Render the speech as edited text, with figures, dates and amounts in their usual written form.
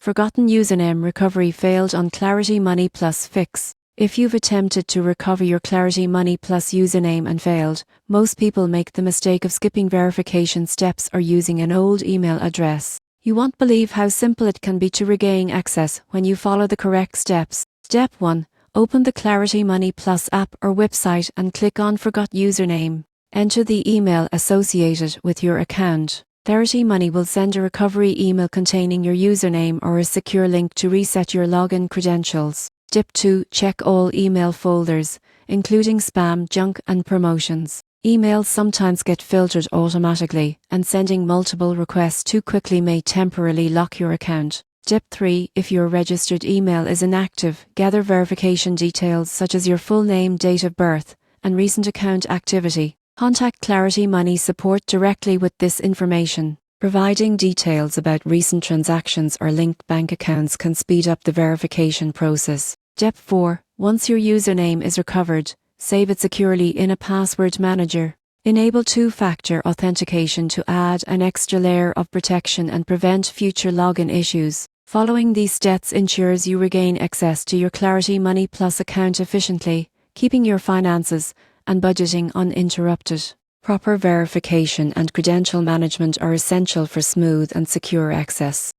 Forgotten username recovery failed on Clarity Money Plus fix. If you've attempted to recover your Clarity Money Plus username and failed, most people make the mistake of skipping verification steps or using an old email address. You won't believe how simple it can be to regain access when you follow the correct steps. Step 1. Open the Clarity Money Plus app or website and click on Forgot Username. Enter the email associated with your account. Clarity Money will send a recovery email containing your username or a secure link to reset your login credentials. Step 2. Check all email folders, including spam, junk, and promotions. Emails sometimes get filtered automatically, and sending multiple requests too quickly may temporarily lock your account. Step 3. If your registered email is inactive, gather verification details such as your full name, date of birth, and recent account activity. Contact Clarity Money support directly with this information. Providing details about recent transactions or linked bank accounts can speed up the verification process. Step 4. Once your username is recovered, save it securely in a password manager. Enable two-factor authentication to add an extra layer of protection and prevent future login issues. Following these steps ensures you regain access to your Clarity Money Plus account efficiently, keeping your finances and budgeting uninterrupted. Proper verification and credential management are essential for smooth and secure access.